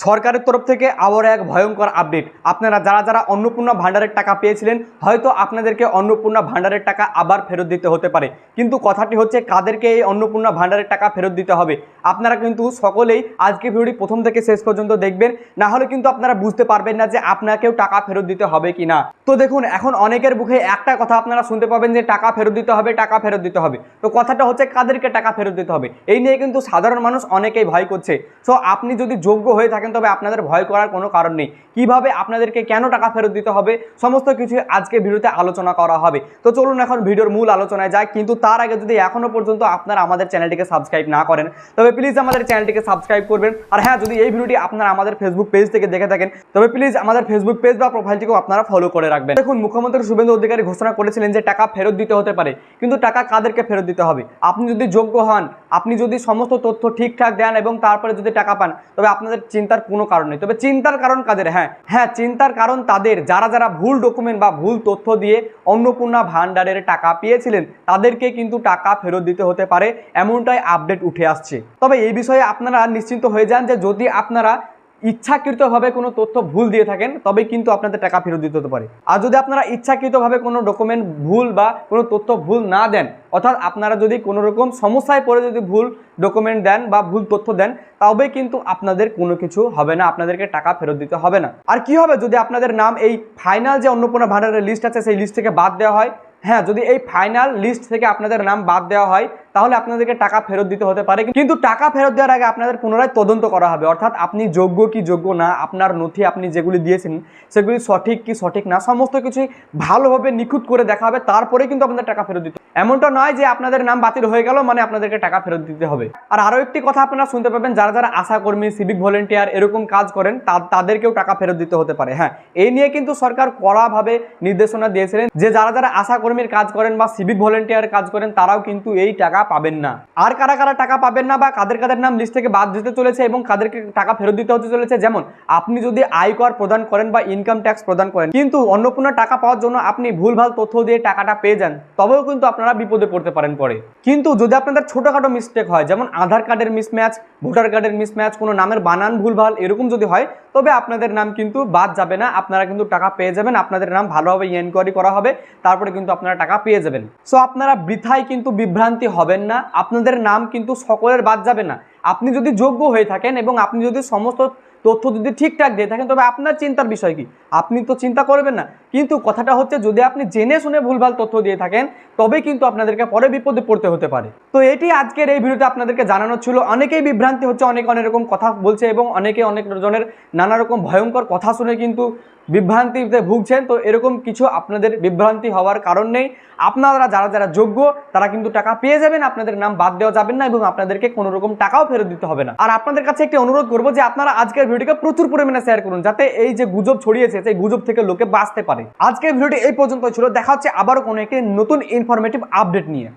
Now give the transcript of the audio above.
সরকারের তরফ থেকে আবার এক ভয়ঙ্কর আপডেট। আপনারা যারা যারা অন্নপূর্ণা ভাণ্ডারের টাকা পেয়েছিলেন, হয়তো আপনাদেরকে অন্নপূর্ণা ভাণ্ডারের টাকা আবার ফেরত দিতে হতে পারে। কিন্তু কথাটি হচ্ছে, কাদেরকে এই অন্নপূর্ণা ভাণ্ডারের টাকা ফেরত দিতে হবে। আপনারা কিন্তু সকলেই আজকে ভিডিওটি প্রথম থেকে শেষ পর্যন্ত দেখবেন, না হলে কিন্তু আপনারা বুঝতে পারবেন না যে আপনাকেও টাকা ফেরত দিতে হবে কিনা। তো দেখুন, এখন অনেকের মুখে একটা কথা আপনারা শুনতে পাবেন যে টাকা ফেরত দিতে হবে, টাকা ফেরত দিতে হবে। তো কথাটা হচ্ছে, কাদেরকে টাকা ফেরত দিতে হবে, এই নিয়ে কিন্তু সাধারণ মানুষ অনেকেই ভয় করছে। সো আপনি যদি যোগ্য হয়ে থাকেন তবে আপনাদের ভয় করার কোনো কারণ নেই। কিভাবে আপনাদেরকে কেন টাকা ফেরত দিতে হবে, সমস্ত কিছু আজকে ভিডিওতে আলোচনা করা হবে। তো চলুন এখন ভিডিওর মূল আলোচনায় যাই। কিন্তু তার আগে যদি এখনো পর্যন্ত আপনারা আমাদের চ্যানেলটিকে সাবস্ক্রাইব না করেন, তবে প্লিজ আমাদের চ্যানেলটিকে সাবস্ক্রাইব করবেন। আর হ্যাঁ, যদি এই ভিডিওটি আপনারা আমাদের ফেসবুক পেজ থেকে দেখে থাকেন, তবে প্লিজ আমাদের ফেসবুক পেজ বা প্রোফাইলটিকেও আপনারা ফলো করে রাখবেন। দেখুন, মুখ্যমন্ত্রী শুভেন্দু অধিকারী ঘোষণা করেছিলেন যে টাকা ফেরত দিতে হতে পারে, কিন্তু টাকা কাদেরকে ফেরত দিতে হবে? আপনি যদি যোগ্য হন, আপনি যদি সমস্ত তথ্য ঠিকঠাক দেন এবং তারপরে যদি টাকা পান, তবে আপনাদের চিন্তার কোনো কারণ নেই। তবে চিন্তার কারণ কাদের? হ্যাঁ, চিন্তার কারণ তাদের যারা যারা ভুল ডকুমেন্ট বা ভুল তথ্য দিয়ে অন্নপূর্ণা ভাণ্ডারের টাকা পেয়েছিলেন, তাদেরকে কিন্তু টাকা ফেরত দিতে হতে পারে, এমনটাই আপডেট উঠে আসছে। তবে এই বিষয়ে আপনারা নিশ্চিন্ত হয়ে যান যে যদি আপনারা ইচ্ছাকৃতভাবে কোনো তথ্য ভুল দিয়ে থাকেন, তবে কিন্তু আপনাদের টাকা ফেরত দিতে হতে পারে। আর যদি আপনারা ইচ্ছাকৃতভাবে কোনো ডকুমেন্ট ভুল বা কোনো তথ্য ভুল না দেন, অর্থাৎ আপনারা যদি কোনো রকম সমস্যায় পড়ে যদি ভুল ডকুমেন্ট দেন বা ভুল তথ্য দেন, তবে কিন্তু আপনাদের কোনো কিছু হবে না, আপনাদেরকে টাকা ফেরত দিতে হবে না। আর কি হবে যদি আপনাদের নাম এই ফাইনাল যে অন্নপূর্ণা ভাণ্ডারের লিস্ট আছে সেই লিস্ট থেকে বাদ দেওয়া হয়? হ্যাঁ, যদি এই ফাইনাল লিস্ট থেকে আপনাদের নাম বাদ দেওয়া হয়, তাহলে আপনাদেরকে টাকা ফেরত দিতে হতে পারে। কিন্তু টাকা ফেরত দেওয়ার আগে আপনাদের পুনরায় তদন্ত করা হবে, অর্থাৎ আপনি যোগ্য কি যোগ্য না, আপনার নথি আপনি যেগুলি দিয়েছেন সেগুলি সঠিক কি সঠিক না, সমস্ত কিছুই ভালোভাবে নিখুঁত করে দেখা হবে, তারপরে কিন্তু আপনাদের টাকা ফেরত দিতে। এমনটা নয় যে আপনাদের নাম বাতিল হয়ে গেল মানে আপনাদেরকে টাকা ফেরত দিতে হবে। আর আরও একটি কথা আপনারা শুনতে পাবেন, যারা যারা আশাকর্মী, সিভিক ভলেন্টিয়ার এরকম কাজ করেন, তাদেরকেও টাকা ফেরত দিতে হতে পারে। হ্যাঁ, এই নিয়ে কিন্তু সরকার কড়াভাবে নির্দেশনা দিয়েছিলেন যে যারা যারা আশাকর্মীর কাজ করেন বা সিভিক ভলেন্টিয়ার কাজ করেন, তারাও কিন্তু এই টাকা পাবেন না। আর কারা কারা টাকা পাবেন না বা কাদের কাদের নাম লিস্ট থেকে বাদ দিতে চলেছে এবং কাদেরকে টাকা ফেরত দিতে হতে চলেছে, যেমন আপনি যদি আয়কর প্রদান করেন বা ইনকাম ট্যাক্স প্রদান করেন, কিন্তু অন্নপূর্ণা টাকা পাওয়ার জন্য আপনি ভুলভাল তথ্য দিয়ে টাকাটা পেয়ে যান, তবেও কিন্তু আপনারা বিপদে পড়তে পারেন পরে। কিন্তু যদি আপনাদের ছোটখাটো মিস্টেক হয়, যেমন আধার কার্ডের মিসম্যাচ, ভোটার কার্ডের মিসম্যাচ, কোনো নামের বানান ভুলভাল এরকম যদি হয়, তবে আপনাদের নাম কিন্তু বাদ যাবে না, আপনারা কিন্তু টাকা পেয়ে যাবেন। আপনাদের নাম ভালোভাবে এনকোয়ারি করা হবে, তারপরে কিন্তু আপনারা টাকা পেয়ে যাবেন। সো আপনারা বৃথায় কিন্তু বিভ্রান্তি হবেন না, আপনাদের নাম কিন্তু সকলের বাদ যাবে না। আপনি যদি যোগ্য হয়ে থাকেন এবং আপনি যদি সমস্ত তথ্য যদি ঠিকঠাক দিয়ে থাকেন, তবে আপনার চিন্তার বিষয় কি? আপনি তো চিন্তা করবেন না। কিন্তু কথাটা হচ্ছে, যদি আপনি জেনে শুনে ভুলভাল তথ্য দিয়ে থাকেন, তবে কিন্তু আপনাদেরকে পরে বিপদে পড়তে হতে পারে। তো এটি আজকের এই ভিডিওতে আপনাদেরকে জানানো ছিল। অনেকেই বিভ্রান্তি হচ্ছে, অনেক অনেক রকম কথা বলছে এবং অনেকে অনেক জনের নানা রকম ভয়ঙ্কর কথা শুনে কিন্তু বিভ্রান্তিতে ভুগছেন। তো এরকম কিছু আপনাদের বিভ্রান্তি হওয়ার কারণ নেই। আপনারা যারা যারা যোগ্য, তারা কিন্তু টাকা পেয়ে যাবেন, আপনাদের নাম বাদ দেওয়া যাবেন না এবং আপনাদেরকে কোনো রকম টাকাও ফেরত দিতে হবে না। আর আপনাদের কাছে একটি অনুরোধ করবো যে আপনারা আজকের ভিডিওকে প্রচুর পরিমাণে শেয়ার করুন, যাতে এই যে গুজব ছড়িয়েছে সেই গুজব থেকে লোকে বাঁচতে পারে। আজকের ভিডিওটি এই পর্যন্ত ছিল, দেখা হচ্ছে আবারও কোনো একটি নতুন ইনফরমেটিভ আপডেট নিয়ে।